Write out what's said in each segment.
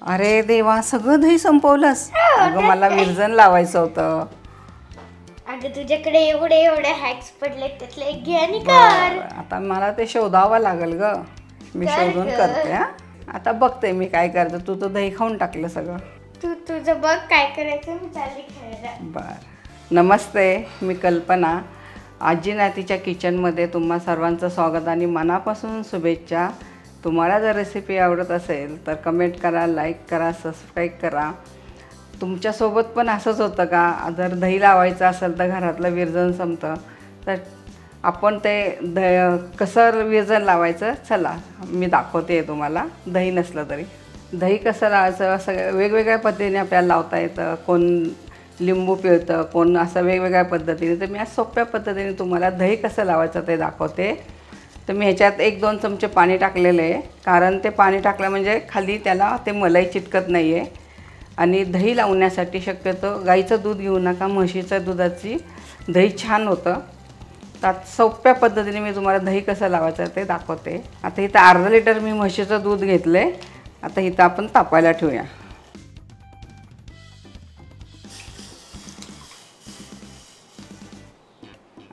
अरे देवा, सगळं दही संपवलंस? अगं मला विरजण लावायचं होतं. अगं तुझ्याकडे एवढे हॅक्स पडले, त्यातले एक घे आणि कर. आता मला ते शोधावं लागेल ग. मी शोधून करते. आता बघते मी काय करते. तू तर दही खाऊन टाकलं सगळं. तुझं बघ काय करायचं, मी चालली खेळायला. बरं. नमस्ते, मी कल्पना. आजी नातीच्या किचनमध्ये तुम्हा सर्वांचं स्वागत आणि मनापासून शुभेच्छा. तुम्हाला जर रेसिपी आवडत असेल तर कमेंट करा, लाईक करा, सबस्क्राईब करा. तुमच्यासोबत पण असंच होतं का? जर दही लावायचं असेल तर घरातलं विरजण संपतं, तर आपण ते कसं विरजण लावायचं चला मी दाखवते तुम्हाला. दही नसलं तरी दही कसं लावायचं सगळं वेगवेगळ्या पद्धतीने आपल्याला लावता येतं. कोण लिंबू पिळतं, कोण असं वेगवेगळ्या पद्धतीने. तर मी आज सोप्या पद्धतीने तुम्हाला दही कसं लावायचं ते दाखवते. तर मी ह्याच्यात 1-2 चमचे पाणी टाकलेलं आहे, कारण ते पाणी टाकलं म्हणजे खाली त्याला ते मलाई चिटकत नाही आहे. आणि दही लावण्यासाठी शक्यतो गाईचं दूध घेऊ नका, म्हशीच्या दुधाची दही छान होतं. तर सोप्या पद्धतीने मी तुम्हाला दही कसं लावायचं ते दाखवते. आता इथं अर्धा लिटर मी म्हशीचं दूध घेतलं आहे. आता इथं आपण तापायला ठेवूया.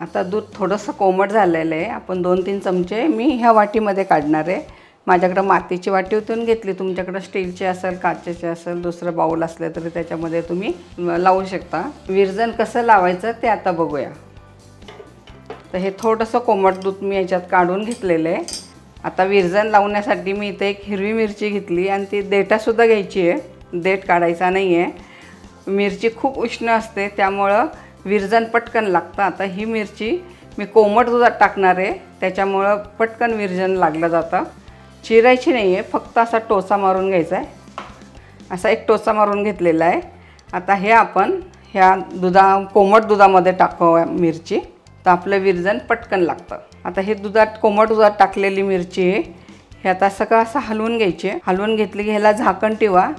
आता दूध थोडंसं कोमट झालेलं आहे. आपण 2-3 चमचे मी ह्या वाटीमध्ये काढणार आहे. माझ्याकडं मातीची वाटी उतरून घेतली. तुमच्याकडं स्टीलची असेल, काचेचे असेल, दुसरं बाऊल असले तरी त्याच्यामध्ये तुम्ही लावू शकता. विरजण कसं लावायचं ते आता बघूया. तर हे थोडंसं कोमट दूध मी ह्याच्यात काढून घेतलेलं आहे. आता विरजण लावण्यासाठी मी इथे एक हिरवी मिरची घेतली आणि ती देठासुद्धा घ्यायची आहे. देठ काढायचा नाही आहे. मिरची खूप उष्ण असते त्यामुळं विरजण पटकन लागतं. आता ही मिरची मी कोमट दुधात टाकणार आहे, त्याच्यामुळं पटकन विरजण लागलं जातं. चिरायची नाही आहे, फक्त असा टोचा मारून घ्यायचा आहे. असा एक टोचा मारून घेतलेला आहे. आता हे आपण ह्या कोमट दुधामध्ये टाकूया मिरची, तर आपलं विरजण पटकन लागतं. आता हे कोमट दुधात टाकलेली मिरची आहे, हे आता सगळं असं हलवून घ्यायची. हलवून घेतली की ह्याला झाकण ठेवा.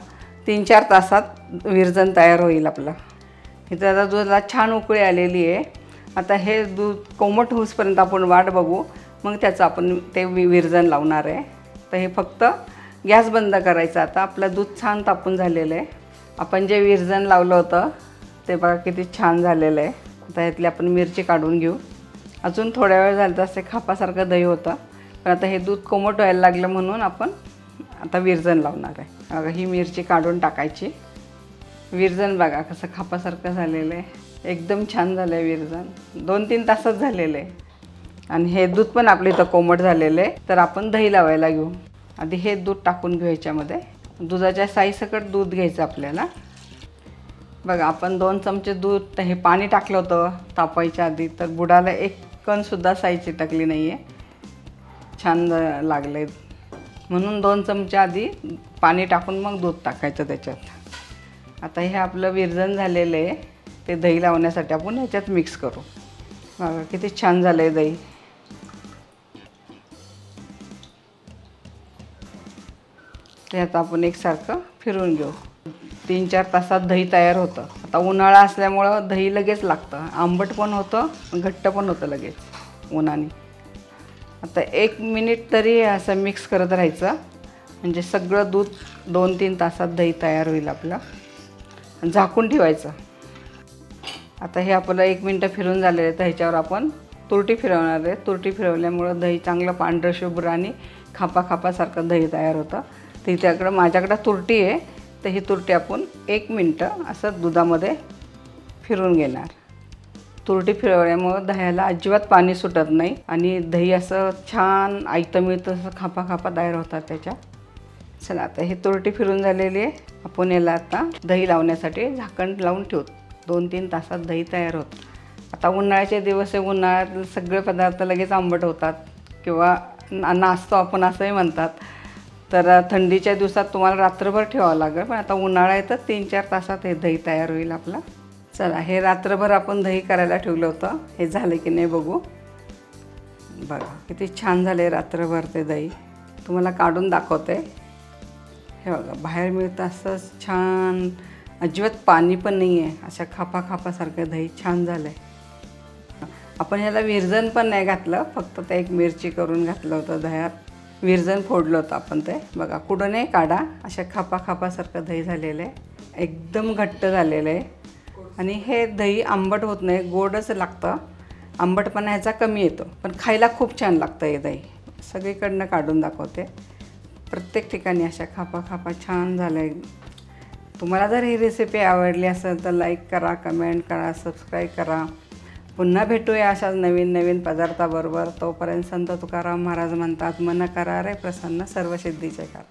3-4 तासात विरजण तयार होईल आपलं. इथं आता दुधाला छान उकळी आलेली आहे. आता हे दूध कोमट होईपर्यंत आपण वाट बघू, मग त्याचं आपण ते विरजण लावणार आहे. तर हे फक्त गॅस बंद करायचा. आता आपलं दूध छान तापून झालेलं आहे. आपण जे विरजण लावलं होतं ते बघा किती छान झालेलं आहे. आता ह्यातली आपण मिरची काढून घेऊ. अजून थोड्या वेळ झालं तर असे खापासारखं दही होतं, पण आता हे दूध कोमट व्हायला लागलं म्हणून आपण आता विरजण लावणार आहे. बघा ही मिरची काढून टाकायची. विरजण बघा कसं खापासारखं झालेलं आहे. एकदम छान झालं आहे विरजण. 2-3 तासच झालेलं आहे. आणि हे दूध पण आपलं इथं कोमट झालेलं आहे. तर आपण दही लावायला घेऊ. आधी हे दूध टाकून घेऊ ह्याच्यामध्ये. दुधाच्या साईसकट दूध घ्यायचं आपल्याला. बघा आपण 2 चमचे दूध हे पाणी टाकलं होतं तापायच्या आधी, तर बुडाला 1 कणसुद्धा साई चिटकली नाही आहे. छान लागलं आहे म्हणून 2 चमचे आधी पाणी टाकून मग दूध टाकायचं त्याच्यात. आता हे आपलं विरजण झालेलं आहे, ते दही लावण्यासाठी आपण ह्याच्यात मिक्स करू. बघा किती छान झालं आहे दही. ते आता आपण एकसारखं फिरवून घेऊ. 3-4 तासात दही तयार होतं. आता उन्हाळा असल्यामुळं दही लगेच लागतं. आंबट पण होतं, घट्ट पण होतं लगेच उन्हाने. आता 1 मिनिट तरी असं मिक्स करत राहायचं, म्हणजे सगळं दूध 2-3 तासात दही तयार होईल आपलं. झाकून ठेवायचं. आता हे आपलं 1 मिनटं फिरून झालेलं आहे. तर ह्याच्यावर आपण तुरटी फिरवणार आहे. तुरटी फिरवल्यामुळं दही चांगलं पांढरं शुभ्र आणि खापासारखं दही तयार होतं. तर माझ्याकडं तुरटी आहे, तर ही तुरटी आपण 1 मिनटं असं दुधामध्ये फिरून घेणार. तुरटी फिरवल्यामुळं दह्याला अजिबात पाणी सुटत नाही आणि दही असं छान आयतं मिळतं, असं खापा तयार होतात त्याच्या. चला आता ही तुरटी फिरून झालेली आहे. आपण याला आता दही लावण्यासाठी झाकण लावून ठेवू. 2-3 तासात दही तयार होतं. आता उन्हाळ्याचे दिवस आहे. उन्हाळ्यात सगळे पदार्थ लगेच आंबट होतात किंवा नाचतो आपण असंही म्हणतात. तर थंडीच्या दिवसात तुम्हाला रात्रभर ठेवावं लागेल, पण आता उन्हाळा आहे तर 3-4 तासात हे दही तयार होईल आपलं. चला हे रात्रभर आपण दही करायला ठेवलं होतं. हे झालं की नाही बघू. बघा किती छान झाले रात्रभर ते दही. तुम्हाला काढून दाखवते. हे बघा बाहेर मिळतं असंच छान, अजिबात पाणी पण नाही आहे. अशा खापासारखं दही छान झालं आहे. आपण ह्याला विरजण पण नाही घातलं, फक्त ते 1 मिरची करून घातलं होतं दह्यात. विरजण फोडलं होतं आपण ते बघा. कुडूनही काढा. अशा खापासारखं दही झालेलं आहे. एकदम घट्ट झालेलं आहे. आणि हे दही आंबट होत नाही, गोडच लागतं. आंबटपणा ह्याचा कमी येतो, पण खायला खूप छान लागतं हे दही. सगळीकडनं काढून दाखवते. प्रत्येक ठिकाणी अशा खापा छान झालं आहे. तुम्हाला जर ही रेसिपी आवडली असेल तर लाईक करा, कमेंट करा, सबस्क्राईब करा. पुन्हा भेटूया अशाच नवीन पदार्थाबरोबर. तोपर्यंत संत तुकाराम महाराज म्हणतात, मन करा रे प्रसन्न सर्व सिद्धीचे कार.